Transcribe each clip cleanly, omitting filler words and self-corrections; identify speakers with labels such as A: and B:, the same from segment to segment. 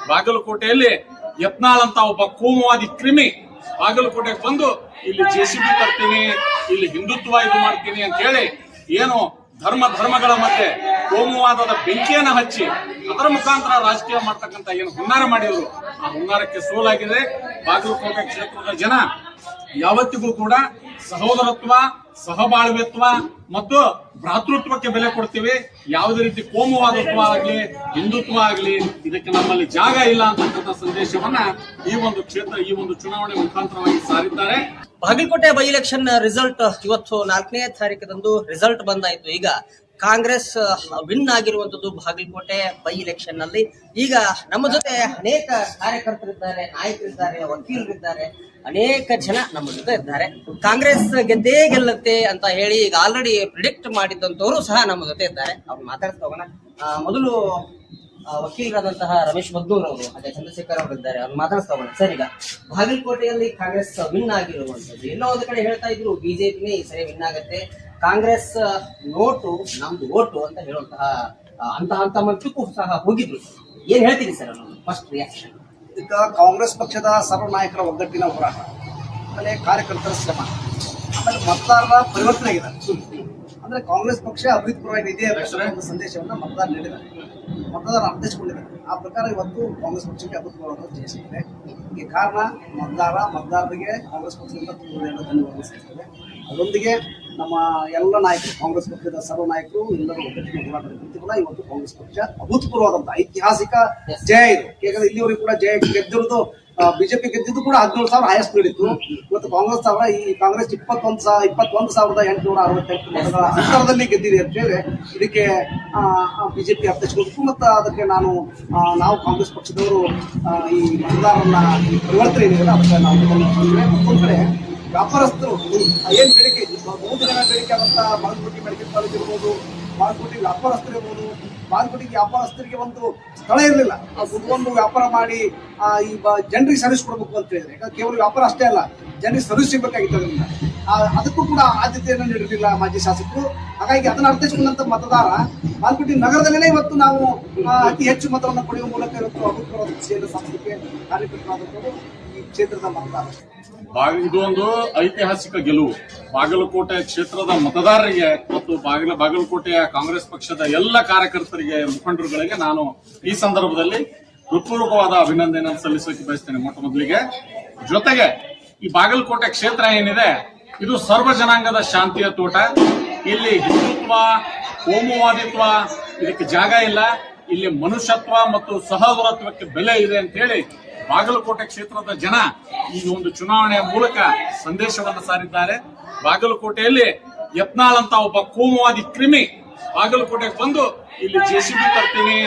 A: ಬಾಗಲಕೋಟೆಯಲ್ಲಿ ಯತ್ನಾಳ್ ಅಂತ ಒಬ್ಬ ಕೋಮುವಾದಿ ಕ್ರಿಮಿ ಬಾಗಲಕೋಟೆಗೆ ಬಂದು ಇಲ್ಲಿ ಜೆಸಿಬಿ ತರ್ತೀನಿ, ಇಲ್ಲಿ ಹಿಂದುತ್ವ ಇದು ಮಾಡ್ತೀನಿ ಅಂತ ಹೇಳಿ ಏನು ಧರ್ಮಗಳ ಮಧ್ಯೆ ಕೋಮುವಾದದ ಬೆಂಕಿಯನ್ನ ಹಚ್ಚಿ ಅದರ ಮುಖಾಂತರ ರಾಜಕೀಯ ಮಾಡ್ತಕ್ಕಂಥ ಏನು ಹುನ್ನಾರ ಮಾಡಿದ್ರು, ಆ ಹುನ್ನಾರಕ್ಕೆ ಸೋಲಾಗಿದೆ. ಬಾಗಲಕೋಟೆ ಕ್ಷೇತ್ರದ ಜನ ಯಾವತ್ತಿಗೂ ಕೂಡ ಸಹೋದರತ್ವ, ಸಹಬಾಳ್ವೆತ್ವ ಮತ್ತು ಭ್ರಾತೃತ್ವಕ್ಕೆ ಬೆಲೆ ಕೊಡ್ತೀವಿ. ಯಾವುದೇ ರೀತಿ ಕೋಮುವಾದತ್ವ ಆಗಲಿ, ಹಿಂದುತ್ವ ಆಗಲಿ, ಇದಕ್ಕೆ ನಮ್ಮಲ್ಲಿ ಜಾಗ ಇಲ್ಲ ಅಂತಕ್ಕಂಥ ಸಂದೇಶವನ್ನ ಈ ಒಂದು ಚುನಾವಣೆ ಮುಖಾಂತರವಾಗಿ ಸಾರಿದ್ದಾರೆ.
B: ಬಾಗಲಕೋಟೆ ಬೈ ಎಲೆಕ್ಷನ್ ರಿಸಲ್ಟ್ ಇವತ್ತು 4ನೇ ತಾರೀಕದಂದು ರಿಸಲ್ಟ್ ಬಂದಾಯ್ತು. ಈಗ ಕಾಂಗ್ರೆಸ್ ವಿನ್ ಆಗಿರುವಂತದ್ದು ಬಾಗಲಕೋಟೆ ಬೈ ಎಲೆಕ್ಷನ್ ನಲ್ಲಿ. ಈಗ ನಮ್ಮ ಜೊತೆ ಅನೇಕ ಕಾರ್ಯಕರ್ತರಿದ್ದಾರೆ, ನಾಯಕರಿದ್ದಾರೆ, ವಕೀಲರಿದ್ದಾರೆ, ಅನೇಕ ಜನ ನಮ್ಮ ಜೊತೆ ಇದ್ದಾರೆ. ಕಾಂಗ್ರೆಸ್ ಗೆದ್ದೇ ಗೆಲ್ಲುತ್ತೆ ಅಂತ ಹೇಳಿ ಈಗ ಆಲ್ರೆಡಿ ಪ್ರಿಡಿಕ್ಟ್ ಮಾಡಿದಂತವರು ಸಹ ನಮ್ಮ ಜೊತೆ ಇದ್ದಾರೆ. ಅವ್ರು ಮಾತಾಡ್ತಾ ಹೋಗೋಣ. ಮೊದಲು ವಕೀಲರಾದಂತಹ ರಮೇಶ್ ಮದ್ದೂರ್ ಅವರು ಹಾಗೆ ಚಂದ್ರಶೇಖರ್ ಅವರು ಇದ್ದಾರೆ. ಅವ್ರು ಮಾತಾಡ್ತಾ ಹೋಗೋಣ. ಸರ್, ಈಗ ಬಾಗಲಕೋಟೆಯಲ್ಲಿ ಕಾಂಗ್ರೆಸ್ ವಿನ್ ಆಗಿರುವಂತದ್ದು, ಎಲ್ಲೋ ಒಂದು ಕಡೆ ಹೇಳ್ತಾ ಇದ್ರು ಬಿಜೆಪಿನೇ ಈ ಸರಿ ವಿನ್ ಆಗತ್ತೆ, ಕಾಂಗ್ರೆಸ್ ನೋಟು ನಮ್ದು ಓಟು ಅಂತ ಹೇಳುವಂತಹ ಅಂತ ಮಟ್ಟಕ್ಕೂ ಸಹ ಹೋಗಿದ್ರು. ಏನ್ ಹೇಳ್ತೀರಿ ಸರ್ ಫಸ್ಟ್ ರಿಯಾಕ್ಷನ್?
C: ಈಗ ಕಾಂಗ್ರೆಸ್ ಪಕ್ಷದ ಸರ್ವ ನಾಯಕರ ಒಗ್ಗಟ್ಟಿನ ಹೋರಾಟ, ಆಮೇಲೆ ಕಾರ್ಯಕರ್ತರ ಶ್ರಮ, ಆಮೇಲೆ ಮತದಾರರ ಪರಿವರ್ತನೆ ಆಗಿದೆ. ಅಂದ್ರೆ ಕಾಂಗ್ರೆಸ್ ಪಕ್ಷ ಅಭೂತಪೂರ್ವ ಇದೆ ಒಂದು ಸಂದೇಶವನ್ನ ಮತದಾರ ನೀಡಿದ್ದಾರೆ, ಮತದಾರ ಅರ್ಥೈಸಿಕೊಂಡಿದ್ದಾರೆ. ಆ ಪ್ರಕಾರ ಇವತ್ತು ಕಾಂಗ್ರೆಸ್ ಪಕ್ಷಕ್ಕೆ ಅಭೂತಪೂರ್ವ ಜಯ ಸಿಕ್ಕಿದೆ. ಈ ಕಾರಣ ಮತದಾರರಿಗೆ ಕಾಂಗ್ರೆಸ್ ಪಕ್ಷದಿಂದ ಧನ್ಯವಾದ ಸಲ್ಲಿಸುತ್ತದೆ. ಅದರೊಂದಿಗೆ ನಮ್ಮ ಎಲ್ಲ ನಾಯಕರು, ಕಾಂಗ್ರೆಸ್ ಪಕ್ಷದ ಸರ್ವ ನಾಯಕರು ಎಲ್ಲರೂ ಒಗ್ಗಟ್ಟಿನ ಹೋರಾಟದ ಕೂಡ ಇವತ್ತು ಕಾಂಗ್ರೆಸ್ ಪಕ್ಷ ಅಭೂತಪೂರ್ವವಾದಂತಹ ಐತಿಹಾಸಿಕ ಜಯ ಇದು. ಯಾಕಂದ್ರೆ ಇಲ್ಲಿವರೆಗೂ ಕೂಡ ಜಯ ಗೆದ್ದಿರೋದು ಬಿಜೆಪಿ ಗೆದ್ದಿದ್ದು ಕೂಡ 17,000 ಹೈಯೆಸ್ಟ್ ನೀಡಿತ್ತು. ಇವತ್ತು ಕಾಂಗ್ರೆಸ್ 21,868 ಮತಗಳ ಅಂತರದಲ್ಲಿ ಗೆದ್ದಿದೆ ಅಂತ ಹೇಳಿ ಇದಕ್ಕೆ ಬಿಜೆಪಿ ಅರ್ಥೈಸಿಕೊಳ್ಳಬೇಕು. ಮತ್ತು ಅದಕ್ಕೆ ನಾವು ಕಾಂಗ್ರೆಸ್ ಪಕ್ಷದವರು ಈ ಮತದಾರರನ್ನ ಪರಿವರ್ತನೆ ಏನಿದೆ ಅದಕ್ಕೆ ನಾವು ಮತ್ತೊಂದು ಕಡೆ ವ್ಯಾಪಾರಸ್ಥರು ಏನ್ ಬೇಡಿಕೆ, ಬಹುದಿನ ಬೇಡಿಕೆ ಆದಂತ ಬಾಗಲಕೋಟೆ ಮೆಡಿಕಲ್ ಕಾಲೇಜ್ ಇರ್ಬೋದು, ಬಾಗಲಕೋಟೆ ವ್ಯಾಪಾರಸ್ಥರಿರ್ಬೋದು, ಬಾಗಲಕೋಟೆಗೆ ವ್ಯಾಪಾರಸ್ಥರಿಗೆ ಒಂದು ಸ್ಥಳ ಇರಲಿಲ್ಲ. ಕುತ್ಕೊಂಡು ವ್ಯಾಪಾರ ಮಾಡಿ ಈ ಜನರಿಗೆ ಸರ್ವಿಸ್ ಕೊಡಬೇಕು ಅಂತ ಹೇಳಿದ್ರೆ, ಯಾಕಂದ್ರೆ ಕೇವಲ ವ್ಯಾಪಾರ ಅಷ್ಟೇ ಅಲ್ಲ, ಜನರಿಗೆ ಸರ್ವಿಸ್ ಸಿಗಬೇಕಾಗಿತ್ತು. ಅದರಿಂದ ಅದಕ್ಕೂ ಕೂಡ ಆದ್ಯತೆಯನ್ನು ನೀಡಿರಲಿಲ್ಲ ಮಾಜಿ ಶಾಸಕರು. ಹಾಗಾಗಿ ಅದನ್ನು ಅರ್ಥೈಸಿಕೊಂಡಂತ ಮತದಾರ ಬಾಗಲಕೋಟೆ ನಗರದಲ್ಲೇ ಇವತ್ತು ನಾವು ಅತಿ ಹೆಚ್ಚು ಮತವನ್ನು ಪಡೆಯುವ ಮೂಲಕ ಇವತ್ತು ಅಭೂತಪೂರ್ವ ಕ್ಷೇತ್ರ ಸಂಸ್ಥೆಗೆ ಕಾರ್ಯಕರ್ತರಾದಂಥವರು ಈ ಕ್ಷೇತ್ರದ ಮತದಾರ.
A: ಇದು ಒಂದು ಐತಿಹಾಸಿಕ ಗೆಲುವು ಬಾಗಲಕೋಟೆ ಕ್ಷೇತ್ರದ ಮತದಾರರಿಗೆ ಮತ್ತು ಬಾಗಲಕೋಟೆಯ ಕಾಂಗ್ರೆಸ್ ಪಕ್ಷದ ಎಲ್ಲ ಕಾರ್ಯಕರ್ತರಿಗೆ, ಮುಖಂಡರುಗಳಿಗೆ ನಾನು ಈ ಸಂದರ್ಭದಲ್ಲಿ ಹೃತ್ಪೂರ್ವಕವಾದ ಅಭಿನಂದನೆ ಸಲ್ಲಿಸೋಕೆ ಬಯಸ್ತೇನೆ. ಮೊಟ್ಟ ಮೊದಲಿಗೆ ಜೊತೆಗೆ ಈ ಬಾಗಲಕೋಟೆ ಕ್ಷೇತ್ರ ಏನಿದೆ ಇದು ಸರ್ವ ಜನಾಂಗದ ಶಾಂತಿಯ ತೋಟ. ಇಲ್ಲಿ ಹಿಂದುತ್ವ, ಕೋಮುವಾದಿತ್ವ ಇದಕ್ಕೆ ಜಾಗ ಇಲ್ಲ. ಇಲ್ಲಿ ಮನುಷ್ಯತ್ವ ಮತ್ತು ಸಹೋದರತ್ವಕ್ಕೆ ಬೆಲೆ ಇದೆ ಅಂತ ಹೇಳಿ ಬಾಗಲಕೋಟೆ ಕ್ಷೇತ್ರದ ಜನ ಈ ಒಂದು ಚುನಾವಣೆಯ ಮೂಲಕ ಸಂದೇಶವನ್ನು ಸಾರಿದ್ದಾರೆ. ಬಾಗಲಕೋಟೆಯಲ್ಲಿ ಯತ್ನಾಳ್ ಅಂತ ಒಬ್ಬ ಕೋಮುವಾದಿ ಕ್ರಿಮಿ ಬಾಗಲಕೋಟೆಗೆ ಬಂದು ಇಲ್ಲಿ ಜೆಸಿಬಿ ತರ್ತೀನಿ,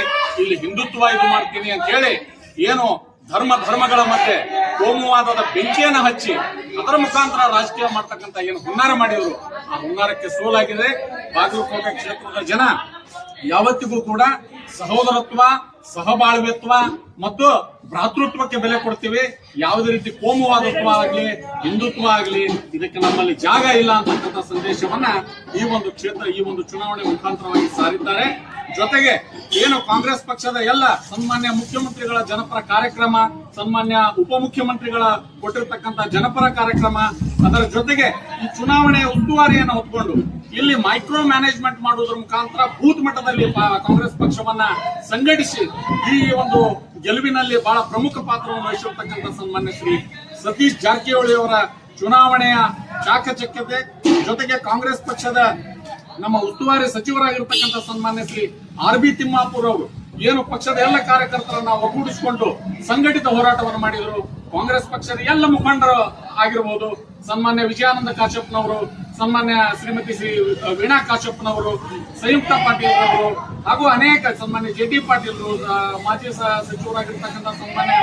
A: ಇಲ್ಲಿ ಹಿಂದುತ್ವ ಇದು ಮಾಡ್ತೀನಿ ಅಂತ ಹೇಳಿ ಏನು ಧರ್ಮಗಳ ಮಧ್ಯೆ ಕೋಮುವಾದದ ಬೆಂಕಿಯನ್ನ ಹಚ್ಚಿ ಅದರ ಮುಖಾಂತರ ರಾಜಕೀಯ ಮಾಡ್ತಕ್ಕಂಥ ಏನು ಹುನ್ನಾರ ಮಾಡಿದ್ರು, ಆ ಹುನ್ನಾರಕ್ಕೆ ಸೋಲಾಗಿದೆ. ಬಾಗಲಕೋಟೆ ಕ್ಷೇತ್ರದ ಜನ ಯಾವತ್ತಿಗೂ ಕೂಡ ಸಹೋದರತ್ವ, ಸಹಬಾಳ್ವೆತ್ವ ಮತ್ತು ಭ್ರಾತೃತ್ವಕ್ಕೆ ಬೆಲೆ ಕೊಡ್ತೀವಿ. ಯಾವುದೇ ರೀತಿ ಕೋಮುವಾದತ್ವ ಆಗಲಿ, ಹಿಂದುತ್ವ ಆಗಲಿ, ಇದಕ್ಕೆ ನಮ್ಮಲ್ಲಿ ಜಾಗ ಇಲ್ಲ ಅಂತಕ್ಕಂಥ ಸಂದೇಶವನ್ನ ಈ ಒಂದು ಚುನಾವಣೆ ಮುಖಾಂತರವಾಗಿ ಸಾರಿದ್ದಾರೆ. ಜೊತೆಗೆ ಏನು ಕಾಂಗ್ರೆಸ್ ಪಕ್ಷದ ಎಲ್ಲ ಸನ್ಮಾನ್ಯ ಮುಖ್ಯಮಂತ್ರಿಗಳ ಜನಪರ ಕಾರ್ಯಕ್ರಮ, ಸನ್ಮಾನ್ಯ ಉಪಮುಖ್ಯಮಂತ್ರಿಗಳ ಕೊಟ್ಟಿರ್ತಕ್ಕಂಥ ಜನಪರ ಕಾರ್ಯಕ್ರಮ, ಅದರ ಜೊತೆಗೆ ಈ ಚುನಾವಣೆಯ ಉಸ್ತುವಾರಿಯನ್ನು ಹೊತ್ಕೊಂಡು ಇಲ್ಲಿ ಮೈಕ್ರೋ ಮ್ಯಾನೇಜ್ಮೆಂಟ್ ಮಾಡುವುದರ ಮುಖಾಂತರ ಬೂತ್ ಮಟ್ಟದಲ್ಲಿ ಕಾಂಗ್ರೆಸ್ ಪಕ್ಷವನ್ನ ಸಂಘಟಿಸಿ ಈ ಒಂದು ಗೆಲುವಿನಲ್ಲಿ ಬಹಳ ಪ್ರಮುಖ ಪಾತ್ರವನ್ನು ವಹಿಸಿರ್ತಕ್ಕಂಥ ಸನ್ಮಾನ್ಯ ಶ್ರೀ ಸತೀಶ್ ಜಾರಕಿಹೊಳಿ ಅವರ ಚುನಾವಣೆಯ ಚಾಕಚಕ್ಯತೆ, ಜೊತೆಗೆ ಕಾಂಗ್ರೆಸ್ ಪಕ್ಷದ ನಮ್ಮ ಉಸ್ತುವಾರಿ ಸಚಿವರಾಗಿರ್ತಕ್ಕಂಥ ಸನ್ಮಾನ್ಯ ಶ್ರೀ RB ತಿಮ್ಮಾಪುರ್ ಅವರು ಏನು ಪಕ್ಷದ ಎಲ್ಲ ಕಾರ್ಯಕರ್ತರನ್ನ ಒಗ್ಗೂಡಿಸಿಕೊಂಡು ಸಂಘಟಿತ ಹೋರಾಟವನ್ನು ಮಾಡಿದರು. ಕಾಂಗ್ರೆಸ್ ಪಕ್ಷದ ಎಲ್ಲ ಮುಖಂಡರು ಆಗಿರಬಹುದು, ಸನ್ಮಾನ್ಯ ವಿಜಯಾನಂದ ಕಾಶ್ಯಪ್ನವರು, ಸನ್ಮಾನ್ಯ ಶ್ರೀಮತಿ ವೀಣಾ ಕಾಶ್ಯಪ್ನವರು, ಸಂಯುಕ್ತ ಪಾಟೀಲ್ ಅವರು ಹಾಗೂ ಅನೇಕ ಸನ್ಮಾನ್ಯ JT ಪಾಟೀಲ್, ಮಾಜಿ ಸಚಿವರಾಗಿರ್ತಕ್ಕಂಥ ಸನ್ಮಾನ್ಯ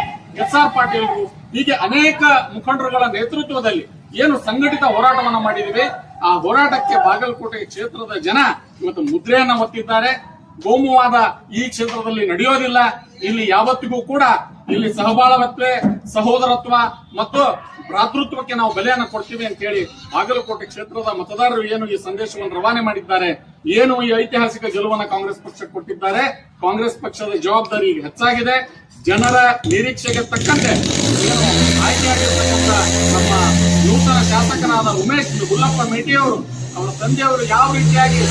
A: SR ಪಾಟೀಲ್, ಹೀಗೆ ಅನೇಕ ಮುಖಂಡರುಗಳ ನೇತೃತ್ವದಲ್ಲಿ ಏನು ಸಂಘಟಿತ ಹೋರಾಟವನ್ನು ಮಾಡಿದಿವೆ. ಆ ಹೋರಾಟಕ್ಕೆ ಬಾಗಲಕೋಟೆ ಕ್ಷೇತ್ರದ ಜನ ಇವತ್ತು ಮುದ್ರೆಯನ್ನ ಒತ್ತಿದ್ದಾರೆ. ಕೋಮುವಾದ ಈ ಕ್ಷೇತ್ರದಲ್ಲಿ ನಡೆಯೋದಿಲ್ಲ. ಇಲ್ಲಿ ಯಾವತ್ತಿಗೂ ಕೂಡ ಇಲ್ಲಿ ಸಹಬಾಳ್ವೆ, ಸಹೋದರತ್ವ ಮತ್ತು ಭ್ರಾತೃತ್ವಕ್ಕೆ ನಾವು ಬೆಲೆಯನ್ನು ಕೊಡ್ತೀವಿ ಅಂತ ಹೇಳಿ ಬಾಗಲಕೋಟೆ ಕ್ಷೇತ್ರದ ಮತದಾರರು ಏನು ಈ ಸಂದೇಶವನ್ನು ರವಾನೆ ಮಾಡಿದ್ದಾರೆ, ಏನು ಈ ಐತಿಹಾಸಿಕ ಗೆಲುವನ್ನು ಕಾಂಗ್ರೆಸ್ ಪಕ್ಷಕ್ಕೆ ಕೊಟ್ಟಿದ್ದಾರೆ. ಕಾಂಗ್ರೆಸ್ ಪಕ್ಷದ ಜವಾಬ್ದಾರಿ ಹೆಚ್ಚಾಗಿದೆ. ಜನರ ನಿರೀಕ್ಷೆಗೆ ತಕ್ಕಂತೆ ಏನು ಆಯ್ಕೆಯಾಗಿರ್ತಕ್ಕಂಥ ನಮ್ಮ ನೂತನ ಶಾಸಕನಾದ ಉಮೇಶ್ ಹುಲ್ಲಪ್ಪ ಮೇಟಿಯವರು ಅವರ ತಂದೆಯವರು ಯಾವ ರೀತಿಯಾಗಿ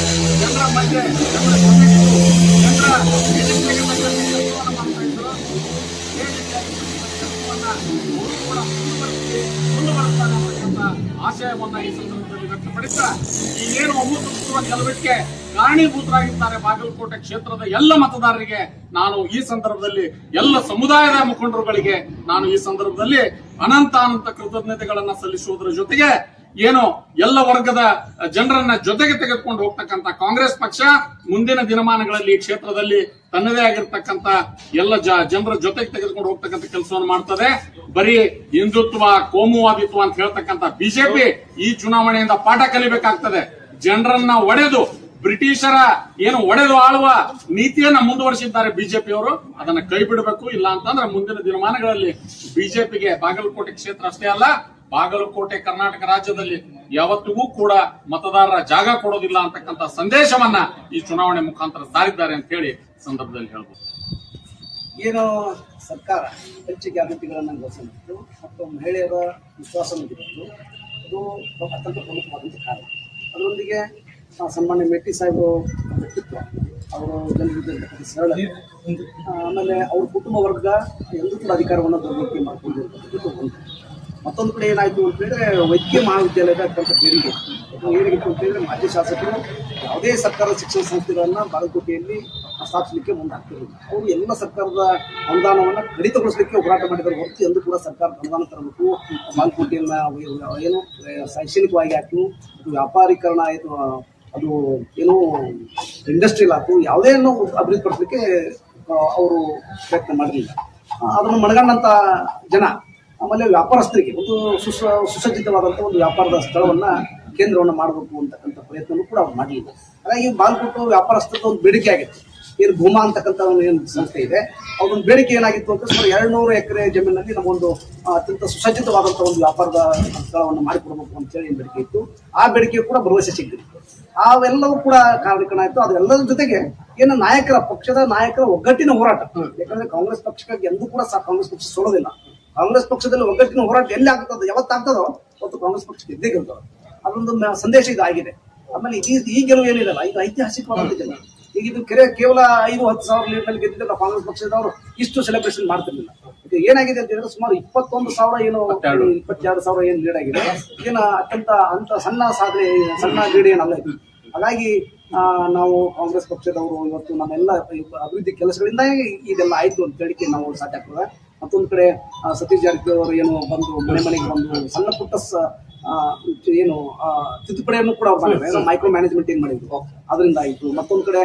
A: ಜನರ ಮಧ್ಯೆ ಜನರ ನಿರೀಕ್ಷೆಗೆ ತಕ್ಕಂತೆ ಕೆಲಸವನ್ನು ಮಾಡ್ತಾ ಇದ್ರು, ಅದೇ ರೀತಿಯಾಗಿ ಕೆಲಸವನ್ನ ಅವರು ಕೂಡ ಮುಂದುವರಿಸ್ತಾರೆ ಅನ್ನತಕ್ಕಂಥ ಆಶಯವನ್ನ ಈ ಸಂದರ್ಭದಲ್ಲಿ ವ್ಯಕ್ತಪಡಿಸ್ತಾ ಈ ಏನು ಅಭೂತಪೂರ್ವ ಗೆಲುವಿಗೆ ಕಾರಣೀಭೂತರಾಗಿದ್ದಾರೆ ಬಾಗಲಕೋಟೆ ಕ್ಷೇತ್ರದ ಎಲ್ಲ ಮತದಾರರಿಗೆ ನಾನು ಈ ಸಂದರ್ಭದಲ್ಲಿ ಎಲ್ಲ ಸಮುದಾಯದ ಮುಖಂಡರುಗಳಿಗೆ ನಾನು ಈ ಸಂದರ್ಭದಲ್ಲಿ ಅನಂತ ಕೃತಜ್ಞತೆಗಳನ್ನ ಸಲ್ಲಿಸುವುದರ ಜೊತೆಗೆ ಏನು ಎಲ್ಲ ವರ್ಗದ ಜನರನ್ನ ಜೊತೆಗೆ ತೆಗೆದುಕೊಂಡು ಹೋಗ್ತಕ್ಕಂಥ ಕಾಂಗ್ರೆಸ್ ಪಕ್ಷ ಮುಂದಿನ ದಿನಮಾನಗಳಲ್ಲಿ ಈ ಕ್ಷೇತ್ರದಲ್ಲಿ ತನ್ನದೇ ಆಗಿರ್ತಕ್ಕಂಥ ಎಲ್ಲ ಜನರ ಜೊತೆಗೆ ತೆಗೆದುಕೊಂಡು ಹೋಗ್ತಕ್ಕಂಥ ಕೆಲಸವನ್ನು ಮಾಡ್ತದೆ. ಬರೀ ಹಿಂದುತ್ವ ಕೋಮುವಾದಿತ್ವ ಅಂತ ಹೇಳ್ತಕ್ಕಂಥ ಬಿಜೆಪಿ ಈ ಚುನಾವಣೆಯಿಂದ ಪಾಠ ಕಲಿಬೇಕಾಗ್ತದೆ. ಜನರನ್ನ ಒಡೆದು ಬ್ರಿಟಿಷರ ಏನು ಒಡೆದು ಆಳುವ ನೀತಿಯನ್ನ ಮುಂದುವರಿಸಿದ್ದಾರೆ ಬಿಜೆಪಿಯವರು, ಅದನ್ನ ಕೈ ಬಿಡಬೇಕು. ಇಲ್ಲ ಅಂತಂದ್ರೆ ಮುಂದಿನ ದಿನಮಾನಗಳಲ್ಲಿ ಬಿಜೆಪಿಗೆ ಬಾಗಲಕೋಟೆ ಕ್ಷೇತ್ರ ಅಷ್ಟೇ ಅಲ್ಲ, ಬಾಗಲಕೋಟೆ ಕರ್ನಾಟಕ ರಾಜ್ಯದಲ್ಲಿ ಯಾವತ್ತಿಗೂ ಕೂಡ ಮತದಾರರ ಜಾಗ ಕೊಡೋದಿಲ್ಲ ಅಂತಕ್ಕಂಥ ಸಂದೇಶವನ್ನ ಈ ಚುನಾವಣೆ ಮುಖಾಂತರ ಸಾರಿದ್ದಾರೆ ಅಂತ ಹೇಳಿ ಸಂದರ್ಭದಲ್ಲಿ ಹೇಳ್ಬೋದು.
C: ಏನು ಸರ್ಕಾರ ಹೆಚ್ಚು ಗ್ಯಾರಂಟಿಗಳನ್ನು ಘೋಷಿಸಿತ್ತು ಮತ್ತು ಮಹಿಳೆಯರ ವಿಶ್ವಾಸ ಹೊಂದಿತ್ತು, ಅದು ಅತ್ಯಂತ ಪ್ರಮುಖವಾದಂಥ ಕಾರಣ. ಅದರೊಂದಿಗೆ ಸನ್ಮಾನ್ಯ ಮೇಟಿ ಸಾಹೇಬರು ವ್ಯಕ್ತಿತ್ವ, ಅವರು ಜನರಿದ್ದಂಥ ಸರಳತೆ, ಆಮೇಲೆ ಅವ್ರ ಕುಟುಂಬ ವರ್ಗ ಎಂದೂ ಕೂಡ ಅಧಿಕಾರವನ್ನು ದುರ್ಬಳಕೆ ಮಾಡಿಕೊಂಡಿರ್ತಕ್ಕಂಥದ್ದು ಒಂದು. ಮತ್ತೊಂದು ಕಡೆ ಏನಾಯಿತು ಅಂತ ಹೇಳಿದ್ರೆ ವೈದ್ಯಕೀಯ ಮಹಾವಿದ್ಯಾಲಯದ ಅತ್ಯಂತ ಬೇಡಿಕೆ ಏನಾಗಿತ್ತು ಅಂತ ಹೇಳಿದ್ರೆ ಮಾಜಿ ಶಾಸಕರು ಯಾವುದೇ ಸರ್ಕಾರದ ಶಿಕ್ಷಣ ಸಂಸ್ಥೆಗಳನ್ನು ಬಾಗಲಕೋಟೆಯಲ್ಲಿ ಸ್ಥಾಪಿಸಲಿಕ್ಕೆ ಮುಂದಾಗ್ತಿರಲಿಲ್ಲ. ಅವರು ಎಲ್ಲ ಸರ್ಕಾರದ ಅನುದಾನವನ್ನು ಕಡಿತಗೊಳಿಸಲಿಕ್ಕೆ ಹೋರಾಟ ಮಾಡಿದರೆ ಹೊರತು ಎಂದು ಕೂಡ ಸರ್ಕಾರದ ಅನುದಾನ ತರಬೇಕು, ಬಾಗಲಕೋಟೆಯನ್ನು ಏನು ಶೈಕ್ಷಣಿಕವಾಗಿ ಆಯಿತು, ಅದು ವ್ಯಾಪಾರೀಕರಣ ಆಯಿತು, ಅದು ಏನು ಇಂಡಸ್ಟ್ರಿಯಲ್ ಆಯ್ತು, ಯಾವುದೇನು ಅಭಿವೃದ್ಧಿಪಡಿಸಲಿಕ್ಕೆ ಅವರು ಪ್ರಯತ್ನ ಮಾಡಲಿಲ್ಲ. ಅದನ್ನು ಮನಗಂಡಂಥ ಜನ ಆಮೇಲೆ ವ್ಯಾಪಾರಸ್ಥರಿಗೆ ಒಂದು ಸುಸಜ್ಜಿತವಾದಂಥ ಒಂದು ವ್ಯಾಪಾರದ ಸ್ಥಳವನ್ನು ಕೇಂದ್ರವನ್ನು ಮಾಡಬೇಕು ಅಂತಕ್ಕಂಥ ಪ್ರಯತ್ನವೂ ಕೂಡ ಅವ್ರು ಮಾಡಲಿಲ್ಲ. ಹಾಗಾಗಿ ಬಾಗಲಕೋಟೆ ವ್ಯಾಪಾರಸ್ಥರದ ಒಂದು ಬೇಡಿಕೆ ಆಗಿತ್ತು. ಏನು ಭೂಮಾ ಅಂತಕ್ಕಂಥ ಒಂದು ಏನು ಸಂಸ್ಥೆ ಇದೆ, ಅವ್ರೊಂದು ಬೇಡಿಕೆ ಏನಾಗಿತ್ತು ಅಂತ ಸುಮಾರು 200 ಎಕರೆ ಜಮೀನಲ್ಲಿ ನಮಗೊಂದು ಅತ್ಯಂತ ಸುಸಜ್ಜಿತವಾದಂಥ ಒಂದು ವ್ಯಾಪಾರದ ಸ್ಥಳವನ್ನು ಮಾಡಿಕೊಡ್ಬೇಕು ಅಂತೇಳಿ ಏನು ಬೇಡಿಕೆ ಇತ್ತು. ಆ ಬೇಡಿಕೆ ಕೂಡ ಭರವಸೆ ಸಿಗ್ತಿತ್ತು. ಅವೆಲ್ಲವೂ ಕೂಡ ಕಾರಣಾಯಿತು. ಅದೆಲ್ಲರ ಜೊತೆಗೆ ಏನು ಪಕ್ಷದ ನಾಯಕರ ಒಗ್ಗಟ್ಟಿನ ಹೋರಾಟ, ಯಾಕಂದ್ರೆ ಕಾಂಗ್ರೆಸ್ ಪಕ್ಷಕ್ಕೆ ಎಂದೂ ಕೂಡ ಕಾಂಗ್ರೆಸ್ ಪಕ್ಷ ಸೋಲೋದಿಲ್ಲ. ಕಾಂಗ್ರೆಸ್ ಪಕ್ಷದಲ್ಲಿ ಒಗ್ಗಟ್ಟಿನ ಹೋರಾಟ ಎಲ್ಲಿ ಆಗ್ತದೋ, ಯಾವತ್ತಾಗ್ತದೋ ಅವತ್ತು ಕಾಂಗ್ರೆಸ್ ಪಕ್ಷ ಗೆದ್ದೇ ಗೆಲ್ತದೆ. ಅದೊಂದು ಸಂದೇಶ ಇದಾಗಿದೆ. ಆಮೇಲೆ ಈ ಗೆಲುವು ಏನಿದೆಲ್ಲ ಇದು ಐತಿಹಾಸಿಕವಾದಂತಿದೆ. ಈಗ ಇದು ಕೇವಲ 5-10 ಸಾವಿರ ಲೀಡ್ನಲ್ಲಿ ಗೆದ್ದಿದ್ದ ಕಾಂಗ್ರೆಸ್ ಪಕ್ಷದವರು ಇಷ್ಟು ಸೆಲೆಬ್ರೇಷನ್ ಮಾಡ್ತಿರ್ಲಿಲ್ಲ. ಇದು ಏನಾಗಿದೆ ಅಂತ ಹೇಳಿದ್ರೆ ಸುಮಾರು 21,000 ಏನು 22,000 ಏನು ಲೀಡ್ ಆಗಿದೆ. ಏನು ಅಂತ ಸಣ್ಣ ಲೀಡ್ ಏನಲ್ಲ ಇದು. ಹಾಗಾಗಿ ನಾವು ಕಾಂಗ್ರೆಸ್ ಪಕ್ಷದವರು ಇವತ್ತು ನಮ್ಮೆಲ್ಲ ಅಭಿವೃದ್ಧಿ ಕೆಲಸಗಳಿಂದ ಇದೆಲ್ಲ ಆಯ್ತು ಅಂತ ಹೇಳಿಕೆ ನಾವು ಸಾಧ್ಯ ಆಗ್ತದೆ. ಮತ್ತೊಂದು ಕಡೆ ಸತೀಶ್ ಜಾರಕಿಹೊಳಿ ಅವರು ಏನು ಬಂದು ಮನೆಗೆ ಬಂದು ಸಣ್ಣ ಪುಟ್ಟ ಏನು ತಿದ್ದುಪಡಿಯನ್ನು ಕೂಡ ಮಾಡಿದ್ರು, ಮೈಕ್ರೋ ಮ್ಯಾನೇಜ್ಮೆಂಟ್ ಏನ್ ಮಾಡಿದ್ರು ಅದರಿಂದ ಆಯ್ತು. ಮತ್ತೊಂದು ಕಡೆ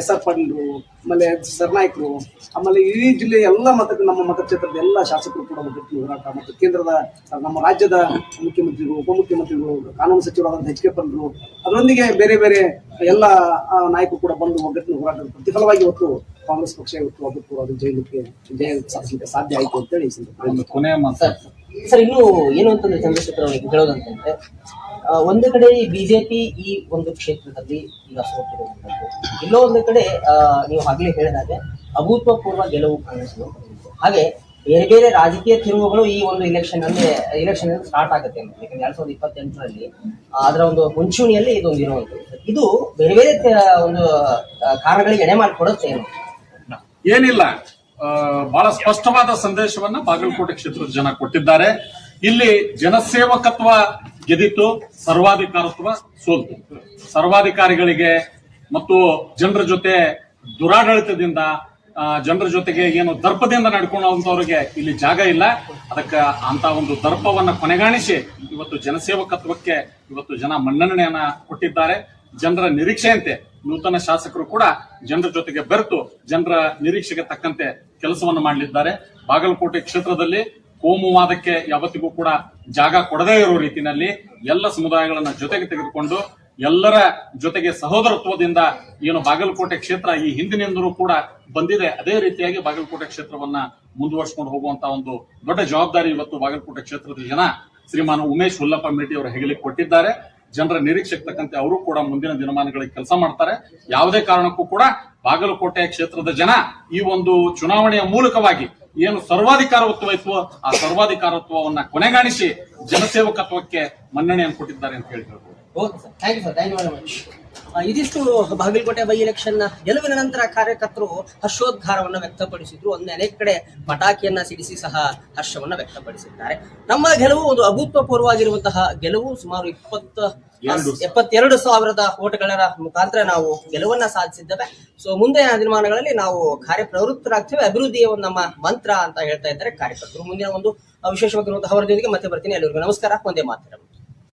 C: SR ಪಾಟೀಲ್ರು, ಆಮೇಲೆ ಸರ್ನಾಯ್ಕರು, ಆಮೇಲೆ ಇಡೀ ಜಿಲ್ಲೆಯ ಎಲ್ಲ ನಮ್ಮ ಮತಕ್ಷೇತ್ರದ ಎಲ್ಲ ಶಾಸಕರು ಕೂಡ ಒಗ್ಗಟ್ಟಿನ ಹೋರಾಟ, ಮತ್ತು ಕೇಂದ್ರದ ನಮ್ಮ ರಾಜ್ಯದ ಮುಖ್ಯಮಂತ್ರಿಗಳು, ಉಪಮುಖ್ಯಮಂತ್ರಿಗಳು, ಕಾನೂನು ಸಚಿವರಾದಂಥ HK ಪಂಡ್ರು, ಅದರೊಂದಿಗೆ ಬೇರೆ ಬೇರೆ ಎಲ್ಲ ನಾಯಕರು ಕೂಡ ಬಂದು ಒಗ್ಗಟ್ಟಿನ ಹೋರಾಟದ ಪ್ರತಿಫಲವಾಗಿ ಇವತ್ತು ಕಾಂಗ್ರೆಸ್ ಪಕ್ಷ ಇವತ್ತು ಅಭೂತಪೂರ್ವ ಜಯ ಸಾಧಿಸಲಿಕ್ಕೆ ಸಾಧ್ಯ ಆಯಿತು ಅಂತೇಳಿ
B: ಸರ್. ಇನ್ನು ಏನು ಅಂತಂದ್ರೆ ಚಂದ್ರಶೇಖರ್ ಅವರಿಗೆ ಹೇಳೋದಂತಂದ್ರೆ, ಒಂದು ಕಡೆ ಬಿಜೆಪಿ ಈ ಒಂದು ಕ್ಷೇತ್ರದಲ್ಲಿ ಈಗ ಸೋತಿರುವಂತದ್ದು, ಎಲ್ಲೋ ಒಂದು ಕಡೆ ನೀವು ಆಗ್ಲೇ ಹೇಳಿದಾಗೆ ಅಭೂತಪೂರ್ವ ಗೆಲುವು ಕಾಣಿಸಲು, ಹಾಗೆ ಬೇರೆ ಬೇರೆ ರಾಜಕೀಯ ತಿರುವುಗಳು ಈ ಒಂದು ಎಲೆಕ್ಷನ್ ಸ್ಟಾರ್ಟ್ ಆಗುತ್ತೆ ಅಂತ. ಯಾಕಂದ್ರೆ 2028ರಲ್ಲಿ ಅದರ ಒಂದು ಮುಂಚೂಣಿಯಲ್ಲಿ ಇದೊಂದು ಇರುವಂತದ್ದು. ಇದು ಬೇರೆ ಬೇರೆ ಒಂದು ಕಾರಣಗಳಿಗೆ ಎಡೆ ಮಾಡಿಕೊಡುತ್ತೆ
A: ಏನಿಲ್ಲ. ಬಹಳ ಸ್ಪಷ್ಟವಾದ ಸಂದೇಶವನ್ನ ಬಾಗಲಕೋಟೆ ಕ್ಷೇತ್ರದ ಜನ ಕೊಟ್ಟಿದ್ದಾರೆ. ಇಲ್ಲಿ ಜನಸೇವಕತ್ವ ಗೆದ್ದಿತ್ತು, ಸರ್ವಾಧಿಕಾರತ್ವ ಸೋಲ್ತು. ಸರ್ವಾಧಿಕಾರಿಗಳಿಗೆ ಮತ್ತು ಜನರ ಜೊತೆ ದುರಾಡಳಿತದಿಂದ, ಜನರ ಜೊತೆಗೆ ಏನು ದರ್ಪದಿಂದ ನಡ್ಕೊಳ್ಳುವಂತವ್ರಿಗೆ ಇಲ್ಲಿ ಜಾಗ ಇಲ್ಲ. ಅದಕ್ಕೆ ಅಂತ ಒಂದು ದರ್ಪವನ್ನ ಕೊನೆಗಾಣಿಸಿ ಇವತ್ತು ಜನಸೇವಕತ್ವಕ್ಕೆ ಇವತ್ತು ಜನ ಮನ್ನಣೆಯನ್ನ ಕೊಟ್ಟಿದ್ದಾರೆ. ಜನರ ನಿರೀಕ್ಷೆಯಂತೆ ನೂತನ ಶಾಸಕರು ಕೂಡ ಜನರ ಜೊತೆಗೆ ಬೆರೆತು ಜನರ ನಿರೀಕ್ಷೆಗೆ ತಕ್ಕಂತೆ ಕೆಲಸವನ್ನು ಮಾಡಲಿದ್ದಾರೆ. ಬಾಗಲಕೋಟೆ ಕ್ಷೇತ್ರದಲ್ಲಿ ಕೋಮುವಾದಕ್ಕೆ ಯಾವತ್ತಿಗೂ ಕೂಡ ಜಾಗ ಕೊಡದೇ ಇರೋ ರೀತಿಯಲ್ಲಿ ಎಲ್ಲ ಸಮುದಾಯಗಳನ್ನ ಜೊತೆಗೆ ತೆಗೆದುಕೊಂಡು ಎಲ್ಲರ ಜೊತೆಗೆ ಸಹೋದರತ್ವದಿಂದ ಏನು ಬಾಗಲಕೋಟೆ ಕ್ಷೇತ್ರ ಈ ಹಿಂದಿನಿಂದಲೂ ಕೂಡ ಬಂದಿದೆ, ಅದೇ ರೀತಿಯಾಗಿ ಬಾಗಲಕೋಟೆ ಕ್ಷೇತ್ರವನ್ನ ಮುಂದುವರಿಸಿಕೊಂಡು ಹೋಗುವಂತ ಒಂದು ದೊಡ್ಡ ಜವಾಬ್ದಾರಿ ಇವತ್ತು ಬಾಗಲಕೋಟೆ ಕ್ಷೇತ್ರದ ಜನ ಶ್ರೀಮಾನ್ ಉಮೇಶ್ ಹುಲ್ಲಪ್ಪ ಮೇಟಿ ಅವರ ಹೆಗಲಿಗೆ ಕೊಟ್ಟಿದ್ದಾರೆ. ಜನರ ನಿರೀಕ್ಷೆಗೆ ತಕ್ಕಂತೆ ಅವರು ಕೂಡ ಮುಂದಿನ ದಿನಮಾನಗಳಿಗೆ ಕೆಲಸ ಮಾಡ್ತಾರೆ. ಯಾವುದೇ ಕಾರಣಕ್ಕೂ ಕೂಡ ಬಾಗಲಕೋಟೆ ಕ್ಷೇತ್ರದ ಜನ ಈ ಒಂದು ಚುನಾವಣೆಯ ಮೂಲಕವಾಗಿ ಏನು ಸರ್ವಾಧಿಕಾರತ್ವ ಇತ್ತು ಆ ಸರ್ವಾಧಿಕಾರತ್ವವನ್ನ ಕೊನೆಗಾಣಿಸಿ ಜನಸೇವಕತ್ವಕ್ಕೆ ಮನ್ನಣೆಯನ್ನು ಕೊಟ್ಟಿದ್ದಾರೆ ಅಂತ ಹೇಳಿ ಹೇಳ್ಬೋದು.
B: Okay sir, thank you sir, thank you very much. ಇದಿಷ್ಟು ಬಾಗಲಕೋಟೆ ಬೈ ಎಲೆಕ್ಷನ್ ಗೆಲುವಿನ ನಂತರ ಕಾರ್ಯಕರ್ತರು ಹರ್ಷೋದ್ಗಾರವನ್ನು ವ್ಯಕ್ತಪಡಿಸಿದ್ರು. ಅನೇಕ ಕಡೆ ಪಟಾಕಿಯನ್ನ ಸಿಡಿಸಿ ಸಹ ಹರ್ಷವನ್ನ ವ್ಯಕ್ತಪಡಿಸಿದ್ದಾರೆ. ನಮ್ಮ ಗೆಲುವು ಒಂದು ಅಭೂತಪೂರ್ವವಾಗಿರುವಂತಹ ಗೆಲುವು. ಸುಮಾರು 72,000 ಓಟ್ಗಳ ಮುಖಾಂತರ ನಾವು ಗೆಲುವನ್ನ ಸಾಧಿಸಿದ್ದೇವೆ. ಸೊ ಮುಂದೆ ದಿನಮಾನಗಳಲ್ಲಿ ನಾವು ಕಾರ್ಯಪ್ರವೃತ್ತರಾಗ್ತೇವೆ. ಅಭಿವೃದ್ಧಿಯೇ ಒಂದು ನಮ್ಮ ಮಂತ್ರ ಅಂತ ಹೇಳ್ತಾ ಇದ್ದಾರೆ ಕಾರ್ಯಕರ್ತರು. ಮುಂದಿನ ಒಂದು ವಿಶೇಷವಾಗಿರುವಂತಹ ವರದಿಯೊಂದಿಗೆ ಮತ್ತೆ ಬರ್ತೀನಿ. ಎಲ್ಲರಿಗೂ ನಮಸ್ಕಾರ. ಒಂದೇ ಮಾತಿರ.